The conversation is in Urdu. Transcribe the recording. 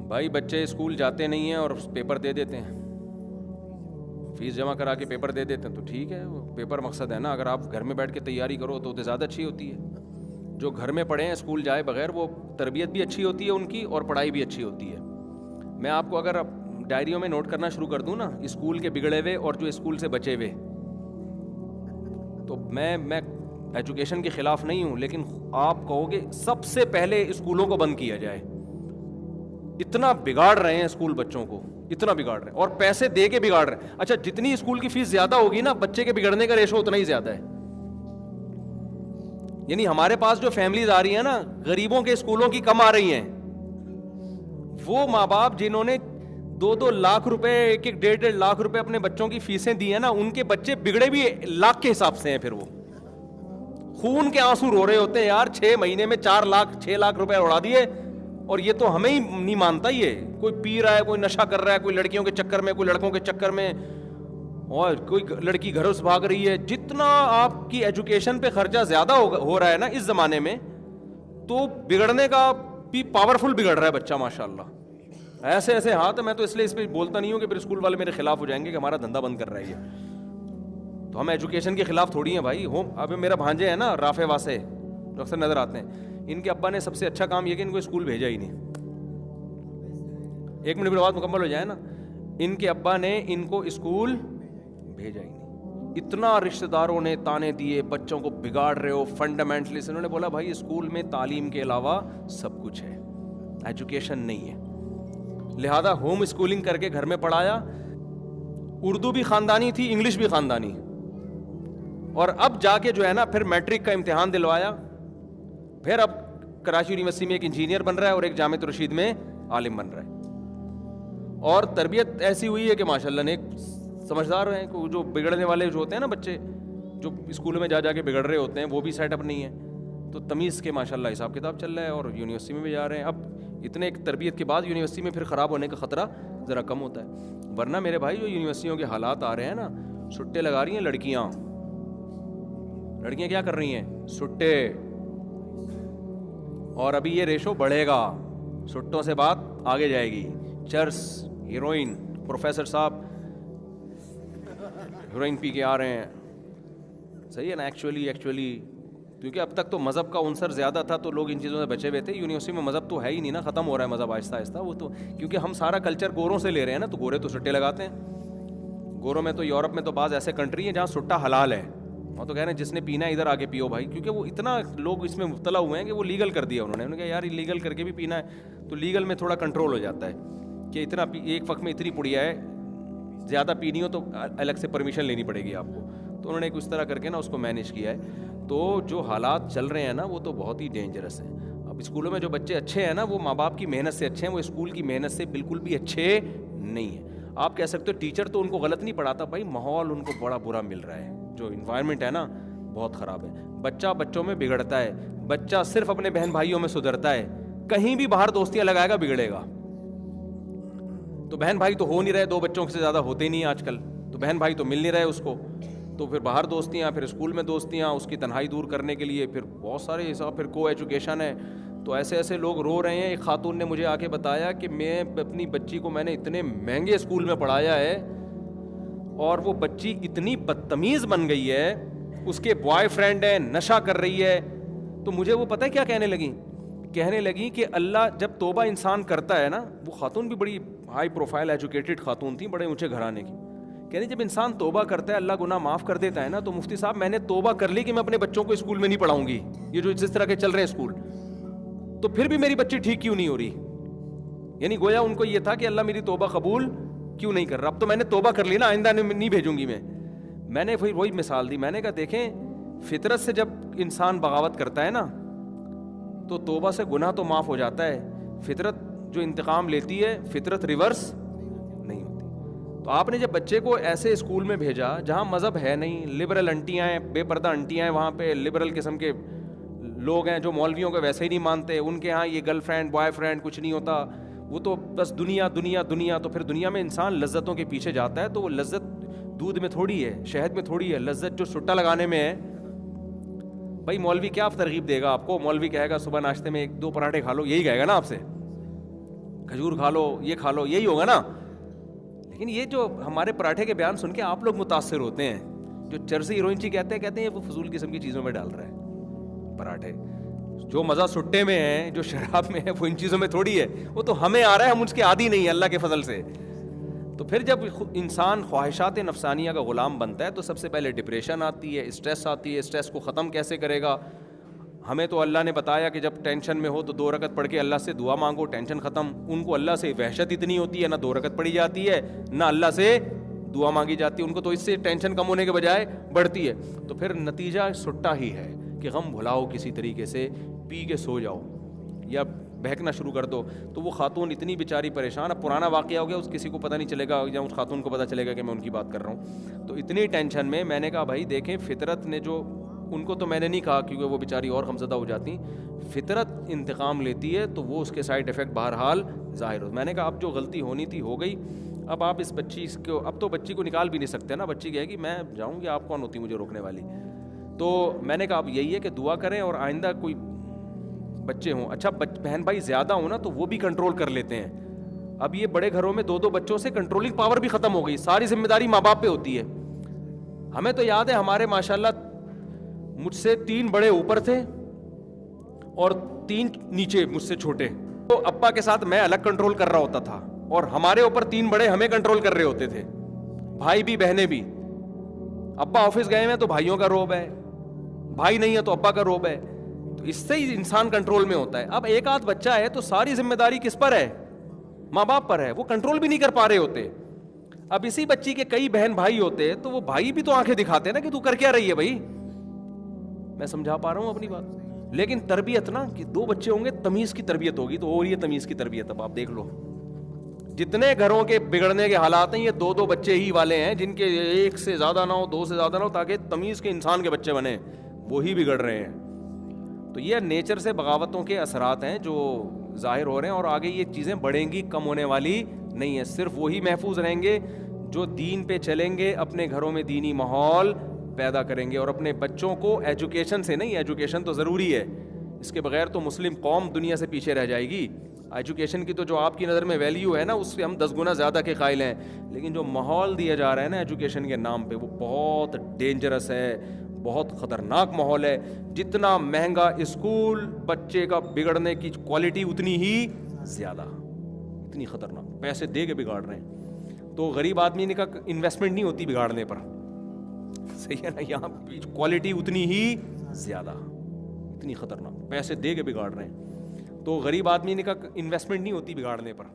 بھائی بچے اسکول جاتے نہیں ہیں اور پیپر دے دیتے ہیں, فیس جمع کرا کے پیپر دے دیتے ہیں, تو ٹھیک ہے, وہ پیپر مقصد ہے نا. اگر آپ گھر میں بیٹھ کے تیاری کرو تو زیادہ اچھی ہوتی ہے. جو گھر میں پڑھے ہیں اسکول جائے بغیر, وہ تربیت بھی اچھی ہوتی ہے ان کی اور پڑھائی بھی اچھی ہوتی ہے. میں آپ کو اگر ڈائریوں میں نوٹ کرنا شروع کر دوں نا, اسکول کے بگڑے ہوئے اور جو اسکول سے بچے ہوئے, تو میں ایجوکیشن کے خلاف نہیں ہوں, لیکن آپ کہو گے سب سے پہلے اسکولوں کو بند کیا جائے. اتنا بگاڑ رہے ہیں اسکول بچوں کو, اتنا بگاڑ رہے ہیں, اور پیسے دے کے بگاڑ رہے ہیں. اچھا, جتنی اسکول کی فیس زیادہ ہوگی نا, بچے کے بگڑنے کا ریشو اتنا ہی زیادہ ہے. یعنی ہمارے پاس جو فیملیز آ رہی ہیں نا, غریبوں کے اسکولوں کی کم آ رہی ہیں. وہ ماں باپ جنہوں نے 2-2 لاکھ روپے, 1-1 لاکھ روپے اپنے بچوں کی فیسیں دی ہیں نا, ان کے بچے بگڑے بھی لاکھ کے حساب سے ہیں. پھر وہ خون کے آنسو رو رہے ہوتے ہیں, یار 6 مہینے میں 4 لاکھ 6 لاکھ روپے اڑا دیے, اور یہ تو ہمیں ہی نہیں مانتا. یہ کوئی پی رہا ہے, کوئی نشہ کر رہا ہے, کوئی لڑکیوں کے چکر میں, کوئی لڑکوں کے چکر میں, اور کوئی لڑکی گھروں سے بھاگ رہی ہے. جتنا آپ کی ایجوکیشن پہ خرچہ زیادہ ہو رہا ہے نا اس زمانے میں, تو بگڑنے کا بھی پاورفل بگڑ رہا ہے بچہ ماشاء اللہ. ایسے ایسے ہاتھ, میں تو اس لیے اس پہ بولتا نہیں ہوں کہ پھر اسکول والے میرے خلاف ہو جائیں گے کہ ہمارا دھندا بند کر رہا ہے یہ. تو ہم ایجوکیشن کے خلاف تھوڑی ہیں بھائی. اب میرا بھانجے ہے نا رافع واسے, جو اکثر نظر آتے ہیں, ان کے ابا نے سب سے اچھا کام یہ کہ ان کو اسکول بھیجا ہی نہیں. 1 منٹ میں بات مکمل ہو جائے نا, ان کے ابا نے ان کو اسکول بھیجا ہی نہیں. اتنا رشتہ داروں نے تانے دیے, بچوں کو بگاڑ رہے ہو فنڈامنٹلی. انہوں نے بولا بھائی اسکول میں تعلیم کے علاوہ سب کچھ ہے, ایجوکیشن نہیں ہے. لہذا ہوم اسکولنگ کر کے گھر میں پڑھایا. اردو بھی خاندانی تھی, انگلش بھی خاندانی, اور اب جا کے جو ہے نا پھر میٹرک کا امتحان دلوایا. پھر اب کراچی یونیورسٹی میں ایک انجینئر بن رہا ہے اور ایک جامعۃ الرشید میں عالم بن رہا ہے. اور تربیت ایسی ہوئی ہے کہ ماشاءاللہ نے سمجھدار ہیں. جو بگڑنے والے جو ہوتے ہیں نا بچے, جو اسکولوں میں جا کے بگڑ رہے ہوتے ہیں, وہ بھی سیٹ اپ نہیں ہے. تو تمیز کے ماشاءاللہ حساب کتاب چل رہا ہے, اور یونیورسٹی میں بھی جا رہے ہیں. اب اتنے ایک تربیت کے بعد یونیورسٹی میں پھر خراب ہونے کا خطرہ ذرا کم ہوتا ہے. ورنہ میرے بھائی جو یونیورسٹیوں کے حالات آ رہے ہیں نا, سٹے لگا رہی ہیں لڑکیاں کیا کر رہی ہیں, سٹے. اور ابھی یہ ریشو بڑھے گا, سٹوں سے بات آگے جائے گی. چرس, ہیروئن, پروفیسر صاحب ہیروئن پی کے آ رہے ہیں. صحیح ہے نا. ایکچولی کیونکہ اب تک تو مذہب کا عنصر زیادہ تھا تو لوگ ان چیزوں سے بچے ہوئے تھے. یونیورسٹی میں مذہب تو ہے ہی نہیں نا, ختم ہو رہا ہے مذہب آہستہ آہستہ. وہ تو کیونکہ ہم سارا کلچر گوروں سے لے رہے ہیں نا, تو گورے تو سٹے لگاتے ہیں. گوروں میں تو, یورپ میں تو بعض ایسے کنٹری ہیں جہاں سٹا حلال ہے, وہ تو کہہ رہے ہیں جس نے پینا ہے ادھر آگے پیو بھائی. کیونکہ وہ اتنا لوگ اس میں مبتلا ہوئے ہیں کہ وہ لیگل کر دیا انہوں نے کہا یار لیگل کر کے بھی پینا ہے, تو لیگل میں تھوڑا کنٹرول ہو جاتا ہے کہ اتنا ایک وقت میں اتنی پڑیا ہے, زیادہ پینی ہو تو الگ سے پرمیشن لینی پڑے گی آپ کو. تو انہوں نے اس طرح کر کے نا اس کو مینیج کیا ہے. تو جو حالات چل رہے ہیں نا وہ تو بہت ہی ڈینجرس ہیں. اب اسکولوں میں جو بچے اچھے ہیں نا, وہ ماں باپ کی محنت سے اچھے ہیں, وہ اسکول کی محنت سے بالکل بھی اچھے نہیں ہیں. آپ کہہ سکتے ہو ٹیچر تو ان کو غلط نہیں پڑھاتا, بھائی ماحول ان کو بڑا برا مل رہا ہے. جو انوائرمنٹ ہے نا بہت خراب ہے. بچہ بچوں میں بگڑتا ہے, بچہ صرف اپنے بہن بھائیوں میں سدھرتا ہے, کہیں بھی باہر دوستیاں لگائے گا بگڑے گا. تو بہن بھائی تو ہو نہیں رہے, 2 بچوں سے زیادہ ہوتے ہی نہیں آج کل, تو بہن بھائی تو مل نہیں رہے اس کو, تو پھر باہر دوستیاں, پھر اسکول میں دوستیاں, اس کی تنہائی دور کرنے کے لیے پھر بہت سارے حساب, پھر کو ایجوکیشن ہے. تو ایسے لوگ رو رہے ہیں. ایک خاتون نے مجھے آ کے بتایا کہ میں اپنی بچی کو میں نے اتنے مہنگے اسکول میں پڑھایا ہے, اور وہ بچی اتنی بدتمیز بن گئی ہے, اس کے بوائے فرینڈ ہے, نشہ کر رہی ہے. تو مجھے وہ پتہ ہے کیا کہنے لگی کہ اللہ جب توبہ انسان کرتا ہے نا, وہ خاتون بھی بڑی ہائی پروفائل ایجوکیٹڈ خاتون تھی, بڑے اونچے گھرانے کی, کہنے جب انسان توبہ کرتا ہے اللہ گناہ معاف کر دیتا ہے نا. تو مفتی صاحب میں نے توبہ کر لی کہ میں اپنے بچوں کو اسکول میں نہیں پڑھاؤں گی, یہ جو جس طرح کے چل رہے ہیں اسکول, تو پھر بھی میری بچی ٹھیک کیوں نہیں ہو رہی. یعنی گویا ان کو یہ تھا کہ اللہ میری توبہ قبول کیوں نہیں کر رہا. اب تو میں نے توبہ کر لی نا, آئندہ نہیں بھیجوں گی میں نے پھر وہی مثال دی. میں نے کہا دیکھیں فطرت سے جب انسان بغاوت کرتا ہے نا تو توبہ سے گناہ تو معاف ہو جاتا ہے, فطرت جو انتقام لیتی ہے فطرت ریورس نہیں ہوتی. تو آپ نے جب بچے کو ایسے اسکول میں بھیجا جہاں مذہب ہے نہیں, لبرل انٹیاں ہیں, بے پردہ انٹیاں ہیں, وہاں پہ لبرل قسم کے لوگ ہیں جو مولویوں کو ویسے ہی نہیں مانتے, ان کے ہاں یہ گرل فرینڈ بوائے فرینڈ کچھ نہیں ہوتا, وہ تو بس دنیا دنیا دنیا. تو پھر دنیا میں انسان لذتوں کے پیچھے جاتا ہے, تو وہ لذت دودھ میں تھوڑی ہے, شہد میں تھوڑی ہے, لذت جو سٹا لگانے میں ہے. بھائی مولوی کیا ترغیب دے گا آپ کو, مولوی کہے گا صبح ناشتے میں 1-2 پراٹھے کھا لو, یہی کہے گا نا آپ سے, کھجور کھا لو، یہ کھا لو، یہی ہوگا نا. لیکن یہ جو ہمارے پراٹھے کے بیان سن کے آپ لوگ متاثر ہوتے ہیں، جو چرسی ہیروئن کہتے ہیں یہ وہ فضول قسم کی چیزوں میں ڈال رہا ہے پراٹھے. جو مزہ سٹے میں ہے، جو شراب میں ہے، وہ ان چیزوں میں تھوڑی ہے، وہ تو ہمیں آ رہا ہے، ہم اس کے عادی نہیں ہیں اللہ کے فضل سے. تو پھر جب انسان خواہشات نفسانیہ کا غلام بنتا ہے تو سب سے پہلے ڈپریشن آتی ہے، اسٹریس آتی ہے. اسٹریس کو ختم کیسے کرے گا؟ ہمیں تو اللہ نے بتایا کہ جب ٹینشن میں ہو تو 2 رکعت پڑھ کے اللہ سے دعا مانگو، ٹینشن ختم. ان کو اللہ سے وحشت اتنی ہوتی ہے، نہ 2 رکعت پڑھی جاتی ہے، نہ اللہ سے دعا مانگی جاتی ہے. ان کو تو اس سے ٹینشن کم ہونے کے بجائے بڑھتی ہے. تو پھر نتیجہ سٹا ہی ہے کہ غم بھلاؤ کسی طریقے سے، پی کے سو جاؤ یا بہکنا شروع کر دو. تو وہ خاتون اتنی بیچاری پریشان، اب پرانا واقعہ ہو گیا، اس کسی کو پتہ نہیں چلے گا یا اس خاتون کو پتہ چلے گا کہ میں ان کی بات کر رہا ہوں. تو اتنی ٹینشن میں نے کہا بھائی دیکھیں، فطرت نے جو، ان کو تو میں نے نہیں کہا کیونکہ وہ بیچاری اور غمزدہ ہو جاتی، فطرت انتقام لیتی ہے تو وہ اس کے سائیڈ ایفیکٹ بہرحال ظاہر ہو. میں نے کہا اب جو غلطی ہونی تھی ہو گئی، اب آپ اس بچی کو، اب تو بچی کو نکال بھی نہیں سکتے نا، بچی کہے گی میں جاؤں گی، آپ کون ہوتی مجھے روکنے والی. تو میں نے کہا اب یہی ہے کہ دعا کریں اور آئندہ کوئی بچے ہوں، اچھا بہن بھائی زیادہ ہوں نا تو وہ بھی کنٹرول کر لیتے ہیں. اب یہ بڑے گھروں میں 2 بچوں سے کنٹرولنگ پاور بھی ختم ہو گئی، ساری ذمہ داری ماں باپ پہ ہوتی ہے. ہمیں تو یاد ہے ہمارے ماشاءاللہ مجھ سے 3 بڑے اوپر تھے اور 3 نیچے مجھ سے چھوٹے. تو ابا کے ساتھ میں الگ کنٹرول کر رہا ہوتا تھا اور ہمارے اوپر 3 بڑے ہمیں کنٹرول کر رہے ہوتے تھے، بھائی بھی بہنیں بھی. ابا آفس گئے ہیں تو بھائیوں کا روب ہے، بھائی نہیں ہے تو ابا کا روب ہے. تو اس سے ہی انسان کنٹرول میں ہوتا ہے. اب ایک آدھ بچہ ہے تو ساری ذمہ داری کس پر ہے؟ ماں باپ پر ہے. وہ کنٹرول بھی نہیں کر پا رہے ہوتے. اب اسی بچی کے کئی بہن بھائی ہوتے تو وہ بھائی بھی تو آنکھیں دکھاتے نا کہ تو کر کیا رہی ہے بھائی. میں سمجھا پا رہا ہوں اپنی بات. لیکن تربیت نا کہ 2 بچے ہوں گے، تمیز کی تربیت ہوگی تو اور یہ تمیز کی تربیت. اب آپ دیکھ لو جتنے گھروں کے بگڑنے کے حالات ہیں یہ 2 بچے ہی والے ہیں، جن کے 1 سے زیادہ نہ ہو، 2 سے زیادہ نہ ہو، تاکہ تمیز کے انسان کے بچے بنے، وہی بگڑ رہے ہیں. تو یہ نیچر سے بغاوتوں کے اثرات ہیں جو ظاہر ہو رہے ہیں، اور آگے یہ چیزیں بڑھیں گی، کم ہونے والی نہیں ہے. صرف وہی محفوظ رہیں گے جو دین پہ چلیں گے، اپنے گھروں میں دینی ماحول پیدا کریں گے، اور اپنے بچوں کو ایجوکیشن سے نہیں، ایجوکیشن تو ضروری ہے، اس کے بغیر تو مسلم قوم دنیا سے پیچھے رہ جائے گی. ایجوکیشن کی تو جو آپ کی نظر میں ویلیو ہے نا، اس سے ہم 10 گنا زیادہ کے قائل ہیں. لیکن جو ماحول دیا جا رہا ہے نا ایجوکیشن کے نام پہ، وہ بہت ڈینجرس ہے، بہت خطرناک ماحول ہے. جتنا مہنگا اسکول، بچے کا بگڑنے کی کوالٹی اتنی ہی زیادہ، اتنی خطرناک، پیسے دے کے بگاڑ رہے ہیں. تو غریب آدمی کا انویسٹمنٹ نہیں ہوتی بگاڑنے پر، صحیح ہے نا. یہاں کوالٹی اتنی ہی زیادہ، اتنی خطرناک، پیسے دے کے بگاڑ رہے ہیں. تو غریب آدمی کا انویسٹمنٹ نہیں ہوتی بگاڑنے پر.